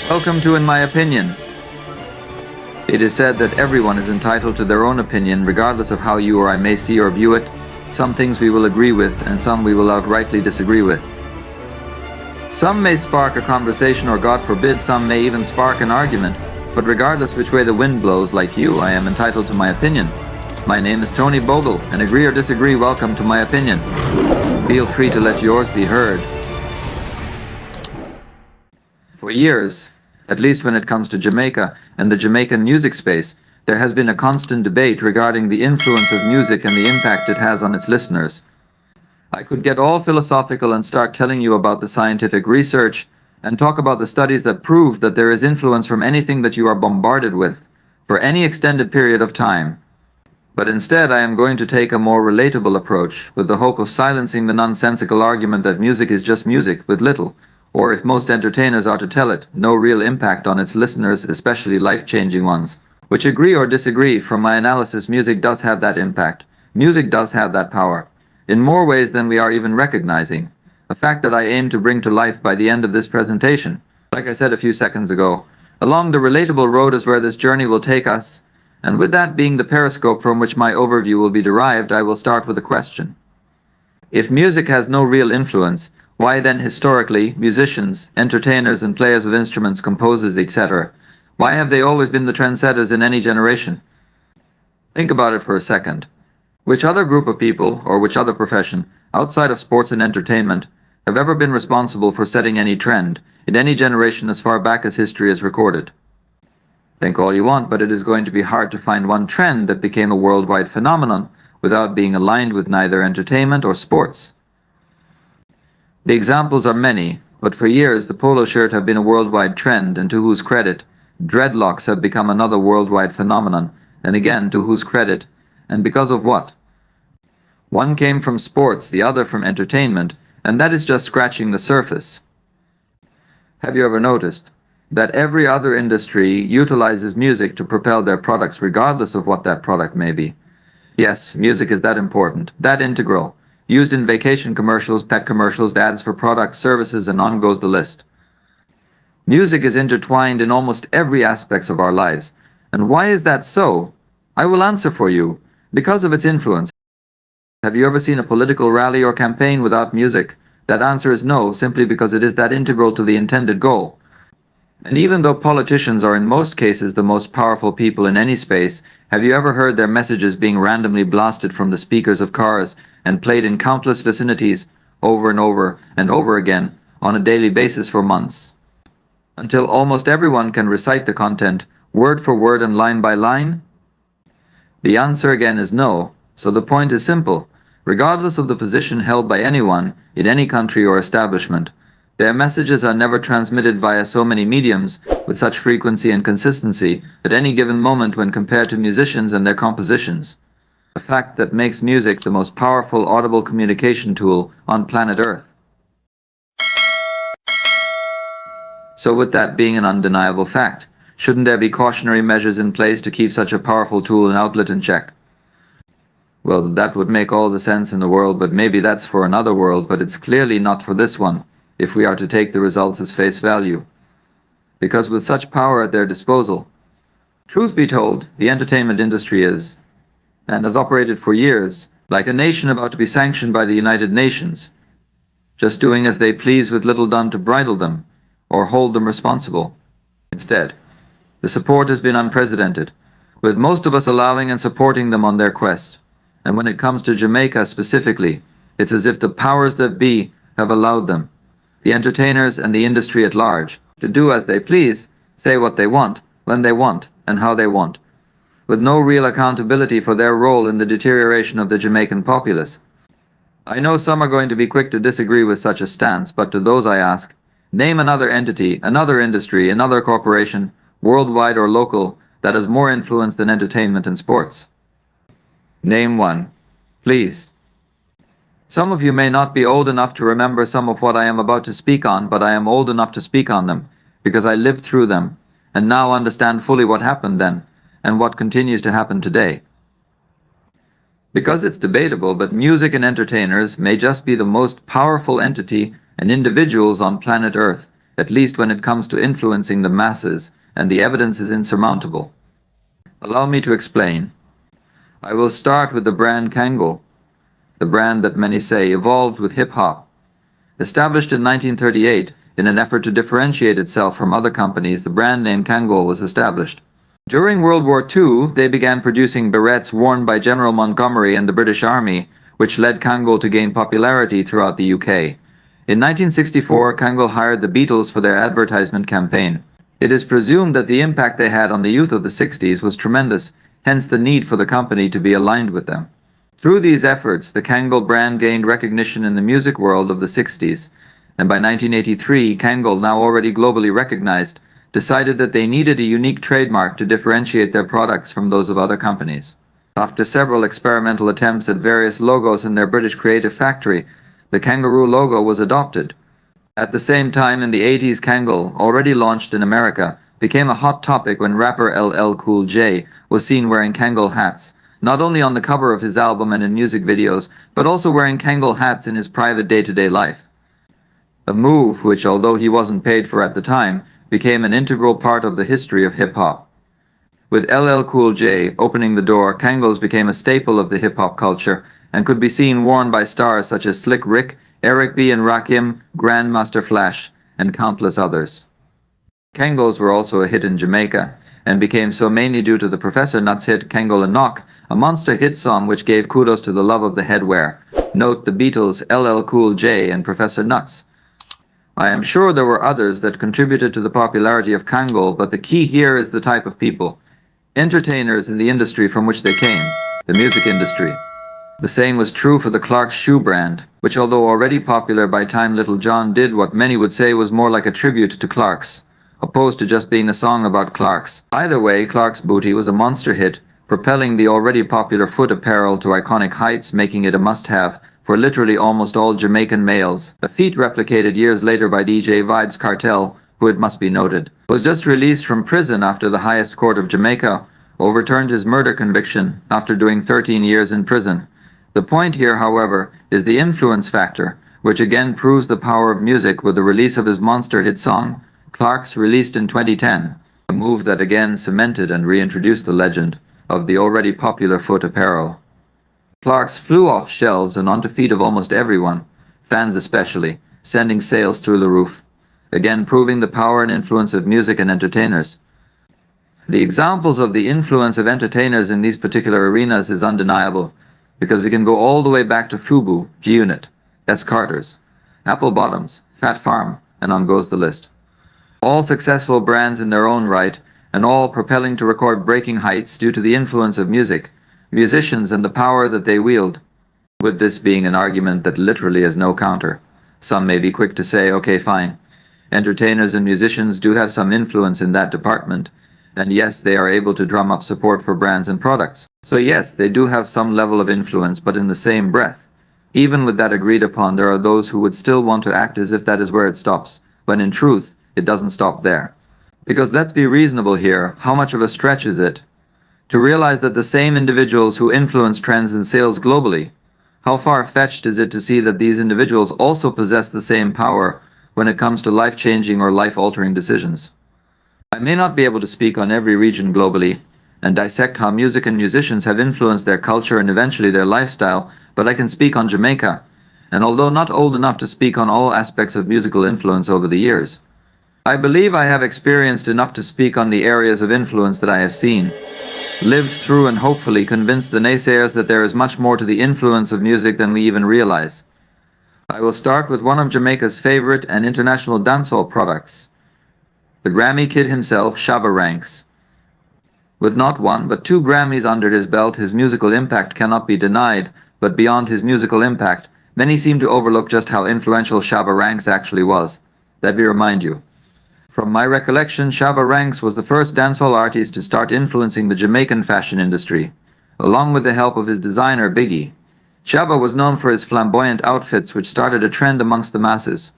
Welcome to In My Opinion. It is said that everyone is entitled to their own opinion regardless of how you or I may see or view it. Some things we will agree with and some we will outrightly disagree with. Some may spark a conversation or, God forbid, some may even spark an argument. But regardless which way the wind blows, like you, I am entitled to my opinion. My name is Tony Bogle, and agree or disagree, welcome to my opinion. Feel free to let yours be heard. For years, at least when it comes to Jamaica and the Jamaican music space, there has been a constant debate regarding the influence of music and the impact it has on its listeners. I could get all philosophical and start telling you about the scientific research and talk about the studies that prove that there is influence from anything that you are bombarded with for any extended period of time. But instead, I am going to take a more relatable approach with the hope of silencing the nonsensical argument that music is just music with little, or if most entertainers are to tell it, no real impact on its listeners, especially life-changing ones. Which, agree or disagree, from my analysis, music does have that impact. Music does have that power, in more ways than we are even recognizing. A fact that I aim to bring to life by the end of this presentation. Like I said a few seconds ago, along the relatable road is where this journey will take us, and with that being the periscope from which my overview will be derived, I will start with a question. If music has no real influence, why then historically, musicians, entertainers and players of instruments, composers, etc., why have they always been the trendsetters in any generation? Think about it for a second. Which other group of people, or which other profession, outside of sports and entertainment, have ever been responsible for setting any trend, in any generation as far back as history is recorded? Think all you want, but it is going to be hard to find one trend that became a worldwide phenomenon without being aligned with neither entertainment or sports. The examples are many, but for years the polo shirt have been a worldwide trend, and to whose credit, dreadlocks have become another worldwide phenomenon, and again, to whose credit, and because of what? One came from sports, the other from entertainment, and that is just scratching the surface. Have you ever noticed that every other industry utilizes music to propel their products regardless of what that product may be? Yes, music is that important, that integral. Used in vacation commercials, pet commercials, ads for products, services, and on goes the list. Music is intertwined in almost every aspect of our lives. And why is that so? I will answer for you. Because of its influence. Have you ever seen a political rally or campaign without music? That answer is no, simply because it is that integral to the intended goal. And even though politicians are in most cases the most powerful people in any space, have you ever heard their messages being randomly blasted from the speakers of cars and played in countless vicinities over and over and over again on a daily basis for months? Until almost everyone can recite the content, word for word and line by line? The answer again is no, so the point is simple. Regardless of the position held by anyone in any country or establishment, their messages are never transmitted via so many mediums with such frequency and consistency at any given moment when compared to musicians and their compositions. A fact that makes music the most powerful audible communication tool on planet Earth. So with that being an undeniable fact, shouldn't there be cautionary measures in place to keep such a powerful tool and outlet in check? Well, that would make all the sense in the world, but maybe that's for another world, but it's clearly not for this one, if we are to take the results as face value. Because with such power at their disposal, truth be told, the entertainment industry is, and has operated for years, like a nation about to be sanctioned by the United Nations, just doing as they please with little done to bridle them, or hold them responsible. Instead, the support has been unprecedented, with most of us allowing and supporting them on their quest. And when it comes to Jamaica specifically, it's as if the powers that be have allowed them, the entertainers and the industry at large, to do as they please, say what they want, when they want, and how they want, with no real accountability for their role in the deterioration of the Jamaican populace. I know some are going to be quick to disagree with such a stance, but to those I ask, name another entity, another industry, another corporation, worldwide or local, that has more influence than entertainment and sports. Name one, please. Some of you may not be old enough to remember some of what I am about to speak on, but I am old enough to speak on them, because I lived through them, and now understand fully what happened then, and what continues to happen today. Because it's debatable, but music and entertainers may just be the most powerful entity and individuals on planet Earth, at least when it comes to influencing the masses, and the evidence is insurmountable. Allow me to explain. I will start with the brand Kangle, the brand that many say evolved with hip-hop. Established in 1938, in an effort to differentiate itself from other companies, the brand name Kangle was established. During World War II, they began producing berets worn by General Montgomery and the British Army, which led Kangle to gain popularity throughout the UK. In 1964, Kangle hired the Beatles for their advertisement campaign. It is presumed that the impact they had on the youth of the 60s was tremendous, hence the need for the company to be aligned with them. Through these efforts, the Kangle brand gained recognition in the music world of the 60s, and by 1983, Kangle, now already globally recognized, decided that they needed a unique trademark to differentiate their products from those of other companies. After several experimental attempts at various logos in their British creative factory, the kangaroo logo was adopted. At the same time, in the 80s, Kangle, already launched in America, became a hot topic when rapper LL Cool J was seen wearing Kangle hats, not only on the cover of his album and in music videos, but also wearing Kangle hats in his private day-to-day life. A move which, although he wasn't paid for at the time, became an integral part of the history of hip-hop. With LL Cool J opening the door, Kangles became a staple of the hip-hop culture and could be seen worn by stars such as Slick Rick, Eric B. and Rakim, Grandmaster Flash, and countless others. Kangles were also a hit in Jamaica, and became so mainly due to the Professor Nuts hit Kangle and Knock, a monster hit song which gave kudos to the love of the headwear. Note the Beatles, LL Cool J, and Professor Nuts. I am sure there were others that contributed to the popularity of Kangle, but the key here is the type of people. Entertainers in the industry from which they came, the music industry. The same was true for the Clark's shoe brand, which although already popular by time Little John did what many would say was more like a tribute to Clark's, opposed to just being a song about Clark's. Either way, Clark's Booty was a monster hit, propelling the already popular foot apparel to iconic heights, making it a must-have for literally almost all Jamaican males, a feat replicated years later by DJ Vibes Cartel, who, it must be noted, was just released from prison after the highest court of Jamaica overturned his murder conviction after doing 13 years in prison. The point here, however, is the influence factor, which again proves the power of music with the release of his monster hit song, Clark's, released in 2010, a move that again cemented and reintroduced the legend of the already popular foot apparel. Clark's flew off shelves and onto feet of almost everyone, fans especially, sending sales through the roof, again proving the power and influence of music and entertainers. The examples of the influence of entertainers in these particular arenas is undeniable, because we can go all the way back to Fubu, G-Unit, S. Carter's, Apple Bottoms, Fat Farm, and on goes the list. All successful brands in their own right, and all propelling to record breaking heights due to the influence of music, musicians, and the power that they wield. With this being an argument that literally has no counter. Some may be quick to say, okay, fine. Entertainers and musicians do have some influence in that department, and yes, they are able to drum up support for brands and products. So yes, they do have some level of influence, but in the same breath, even with that agreed upon, there are those who would still want to act as if that is where it stops, when in truth, it doesn't stop there. Because let's be reasonable here, how much of a stretch is it to realize that the same individuals who influence trends and sales globally, how far-fetched is it to see that these individuals also possess the same power when it comes to life-changing or life-altering decisions? I may not be able to speak on every region globally and dissect how music and musicians have influenced their culture and eventually their lifestyle, but I can speak on Jamaica, and although not old enough to speak on all aspects of musical influence over the years, I believe I have experienced enough to speak on the areas of influence that I have seen, lived through, and hopefully convinced the naysayers that there is much more to the influence of music than we even realize. I will start with one of Jamaica's favorite and international dancehall products, the Grammy Kid himself, Shabba Ranks. With not one, but 2 Grammys under his belt, his musical impact cannot be denied, but beyond his musical impact, many seem to overlook just how influential Shabba Ranks actually was. Let me remind you. From my recollection, Shabba Ranks was the first dancehall artist to start influencing the Jamaican fashion industry, along with the help of his designer Biggie. Shabba was known for his flamboyant outfits, which started a trend amongst the masses,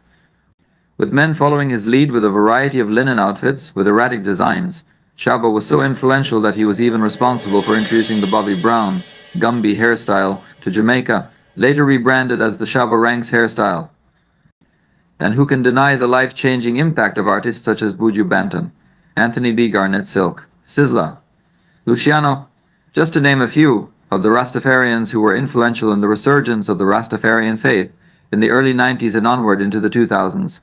with men following his lead with a variety of linen outfits with erratic designs. Shabba was so influential that he was even responsible for introducing the Bobby Brown, Gumby hairstyle to Jamaica, later rebranded as the Shabba Ranks hairstyle. And who can deny the life-changing impact of artists such as Buju Banton, Anthony B. Garnett Silk, Sizzla, Luciano, just to name a few of the Rastafarians who were influential in the resurgence of the Rastafarian faith in the early 90s and onward into the 2000s.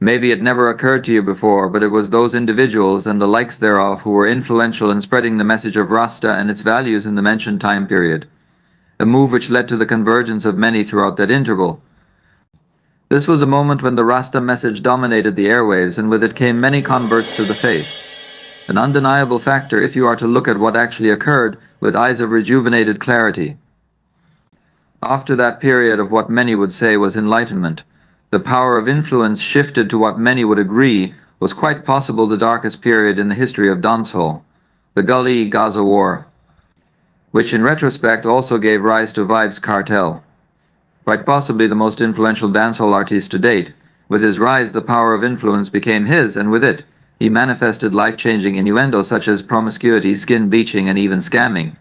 Maybe it never occurred to you before, but it was those individuals and the likes thereof who were influential in spreading the message of Rasta and its values in the mentioned time period, a move which led to the convergence of many throughout that interval. This was a moment when the Rasta message dominated the airwaves, and with it came many converts to the faith. An undeniable factor if you are to look at what actually occurred with eyes of rejuvenated clarity. After that period of what many would say was enlightenment, the power of influence shifted to what many would agree was quite possible the darkest period in the history of dancehall, the Gully-Gaza War, which in retrospect also gave rise to Vybz Kartel, quite possibly the most influential dancehall artist to date. With his rise, the power of influence became his, and with it, he manifested life-changing innuendo such as promiscuity, skin bleaching, and even scamming.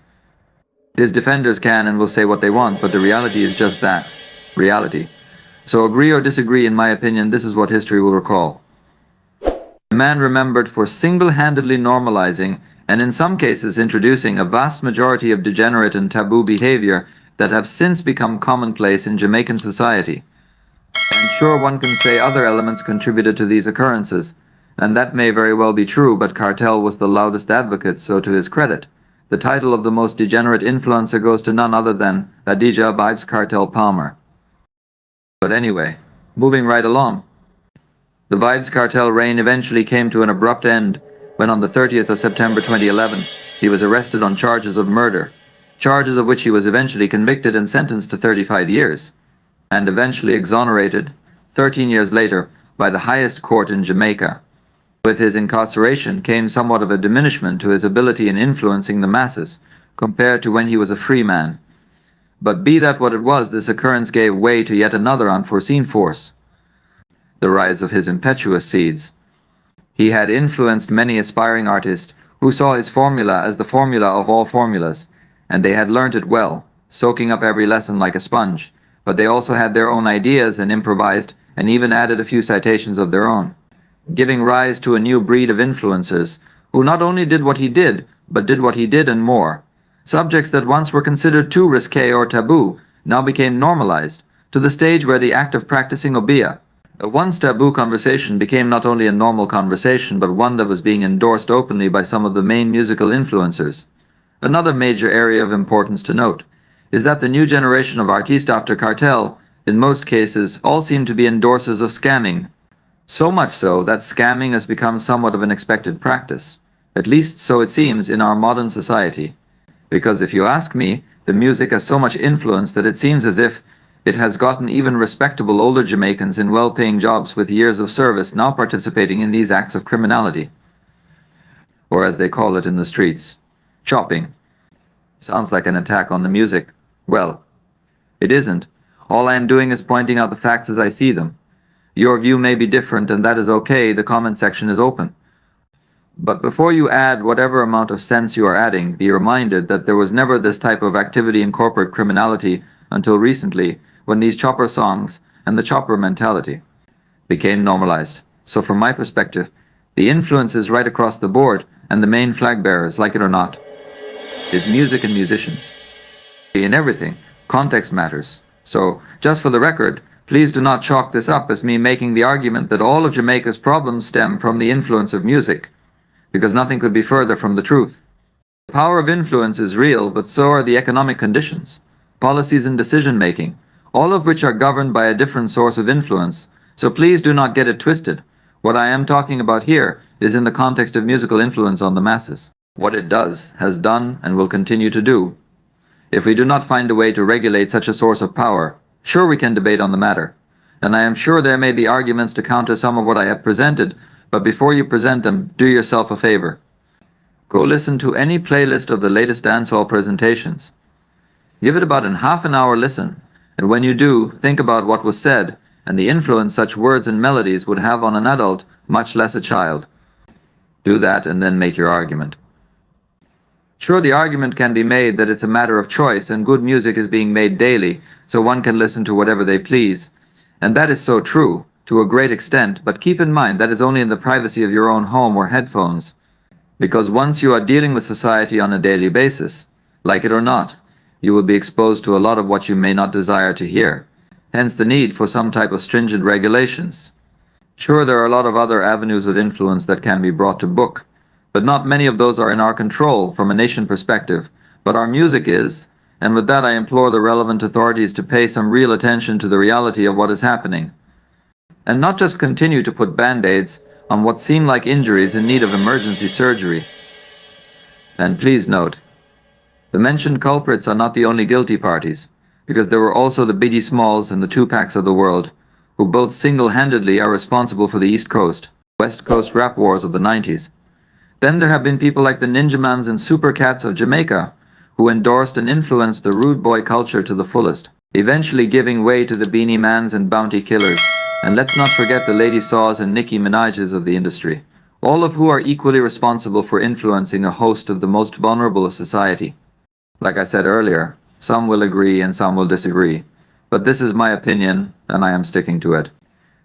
His defenders can and will say what they want, but the reality is just that, reality. So agree or disagree, in my opinion, this is what history will recall. A man remembered for single-handedly normalizing, and in some cases introducing, a vast majority of degenerate and taboo behavior that have since become commonplace in Jamaican society. And sure, one can say other elements contributed to these occurrences, and that may very well be true, but Kartel was the loudest advocate, so to his credit, the title of the most degenerate influencer goes to none other than Adidja Vybz Kartel Palmer. But anyway, moving right along. The Vybz Kartel reign eventually came to an abrupt end when on the 30th of September 2011, he was arrested on charges of murder, charges of which he was eventually convicted and sentenced to 35 years, and eventually exonerated 13 years later by the highest court in Jamaica. With his incarceration came somewhat of a diminishment to his ability in influencing the masses compared to when he was a free man. But be that what it was, this occurrence gave way to yet another unforeseen force, the rise of his impetuous seeds. He had influenced many aspiring artists who saw his formula as the formula of all formulas, and they had learnt it well, soaking up every lesson like a sponge, but they also had their own ideas and improvised and even added a few citations of their own, giving rise to a new breed of influencers who not only did what he did, but did what he did and more. Subjects that once were considered too risque or taboo now became normalized, to the stage where the act of practicing obeah, a once taboo conversation, became not only a normal conversation, but one that was being endorsed openly by some of the main musical influencers. Another major area of importance to note is that the new generation of artistes after Kartel, in most cases, all seem to be endorsers of scamming. So much so that scamming has become somewhat of an expected practice, at least so it seems in our modern society. Because if you ask me, the music has so much influence that it seems as if it has gotten even respectable older Jamaicans in well-paying jobs with years of service now participating in these acts of criminality. Or as they call it in the streets, chopping. Sounds like an attack on the music. Well, it isn't. All I am doing is pointing out the facts as I see them. Your view may be different, and that is okay. The comment section is open. But before you add whatever amount of sense you are adding, be reminded that there was never this type of activity in corporate criminality until recently, when these chopper songs and the chopper mentality became normalized. So from my perspective, the influence is right across the board, and the main flag bearers, like it or not, is music and musicians. In everything, context matters. So, just for the record, please do not chalk this up as me making the argument that all of Jamaica's problems stem from the influence of music, because nothing could be further from the truth. The power of influence is real, but so are the economic conditions, policies and decision-making, all of which are governed by a different source of influence, so please do not get it twisted. What I am talking about here is in the context of musical influence on the masses. What it does, has done, and will continue to do. If we do not find a way to regulate such a source of power, sure we can debate on the matter, and I am sure there may be arguments to counter some of what I have presented, but before you present them, do yourself a favor. Go listen to any playlist of the latest dancehall presentations. Give it about a half an hour listen, and when you do, think about what was said and the influence such words and melodies would have on an adult, much less a child. Do that and then make your argument. Sure, the argument can be made that it's a matter of choice and good music is being made daily, so one can listen to whatever they please. And that is so true, to a great extent, but keep in mind that is only in the privacy of your own home or headphones. Because once you are dealing with society on a daily basis, like it or not, you will be exposed to a lot of what you may not desire to hear. Hence the need for some type of stringent regulations. Sure, there are a lot of other avenues of influence that can be brought to book, but not many of those are in our control from a nation perspective. But our music is, and with that I implore the relevant authorities to pay some real attention to the reality of what is happening, and not just continue to put band-aids on what seem like injuries in need of emergency surgery. And please note, the mentioned culprits are not the only guilty parties, because there were also the Biggie Smalls and the Tupacs of the world, who both single-handedly are responsible for the East Coast, West Coast rap wars of the 90s. Then there have been people like the Ninja Mans and Super Cats of Jamaica, who endorsed and influenced the rude boy culture to the fullest, eventually giving way to the Beanie Mans and Bounty Killers, and let's not forget the Lady Saws and Nicki Minaj's of the industry, all of who are equally responsible for influencing a host of the most vulnerable of society. Like I said earlier, some will agree and some will disagree, but this is my opinion and I am sticking to it.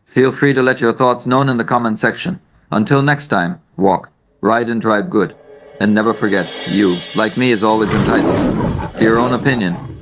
Feel free to let your thoughts known in the comment section. Until next time, walk, ride and drive good. And never forget, you, like me, is always entitled to your own opinion.